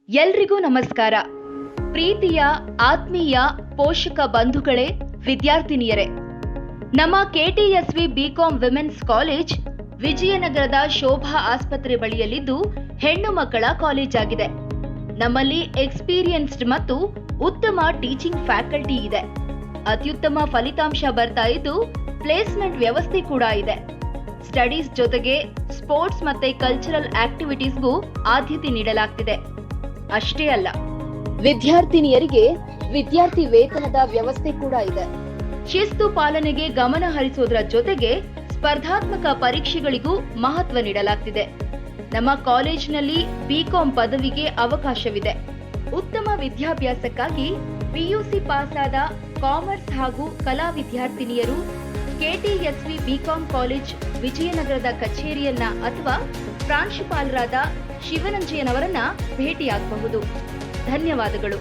ಎಲ್ರಿಗೂ ನಮಸ್ಕಾರ. ಪ್ರೀತಿಯ ಆತ್ಮೀಯ ಪೋಷಕ ಬಂಧುಗಳೇ, ವಿದ್ಯಾರ್ಥಿನಿಯರೇ, ನಮ್ಮ ಕೆಟಿಎಸ್ವಿ ಬಿಕಾಂ ವಿಮೆನ್ಸ್ ಕಾಲೇಜ್ ವಿಜಯನಗರದ ಶೋಭಾ ಆಸ್ಪತ್ರೆ ಬಳಿಯಲ್ಲಿದ್ದು ಹೆಣ್ಣು ಮಕ್ಕಳ ಕಾಲೇಜ್ ಆಗಿದೆ. ನಮ್ಮಲ್ಲಿ ಎಕ್ಸ್ಪೀರಿಯನ್ಸ್ಡ್ ಮತ್ತು ಉತ್ತಮ ಟೀಚಿಂಗ್ ಫ್ಯಾಕಲ್ಟಿ ಇದೆ. ಅತ್ಯುತ್ತಮ ಫಲಿತಾಂಶ ಬರ್ತಾ ಇದ್ದು ಪ್ಲೇಸ್ಮೆಂಟ್ ವ್ಯವಸ್ಥೆ ಕೂಡ ಇದೆ. ಸ್ಟಡೀಸ್ ಜೊತೆಗೆ ಸ್ಪೋರ್ಟ್ಸ್ ಮತ್ತೆ ಕಲ್ಚರಲ್ ಆಕ್ಟಿವಿಟೀಸ್ಗೂ ಆದ್ಯತೆ ನೀಡಲಾಗ್ತಿದೆ. ಅಷ್ಟೇ ಅಲ್ಲ, ವಿದ್ಯಾರ್ಥಿನಿಯರಿಗೆ ವಿದ್ಯಾರ್ಥಿ ವೇತನದ ವ್ಯವಸ್ಥೆ ಕೂಡ ಇದೆ. ಶಿಸ್ತು ಪಾಲನೆಗೆ ಗಮನ ಹರಿಸೋದ್ರ ಜೊತೆಗೆ ಸ್ಪರ್ಧಾತ್ಮಕ ಪರೀಕ್ಷೆಗಳಿಗೂ ಮಹತ್ವ ನೀಡಲಾಗ್ತಿದೆ. ನಮ್ಮ ಕಾಲೇಜಿನಲ್ಲಿ ಬಿಕಾಂ ಪದವಿಗೆ ಅವಕಾಶವಿದೆ. ಉತ್ತಮ ವಿದ್ಯಾಭ್ಯಾಸಕ್ಕಾಗಿ ಪಿಯುಸಿ ಪಾಸ್ ಆದ ಕಾಮರ್ಸ್ ಹಾಗೂ ಕಲಾ ವಿದ್ಯಾರ್ಥಿನಿಯರು ಕೆಟಿಎಸ್ವಿ ಬಿಕಾಂ ಕಾಲೇಜ್ ವಿಜಯನಗರದ ಕಚೇರಿಯನ್ನ ಅಥವಾ ಪ್ರಾಂಶುಪಾಲರಾದ ಶಿವನಂಜಯ್ಯನವರನ್ನ ಭೇಟಿಯಾಗಬಹುದು. ಧನ್ಯವಾದಗಳು.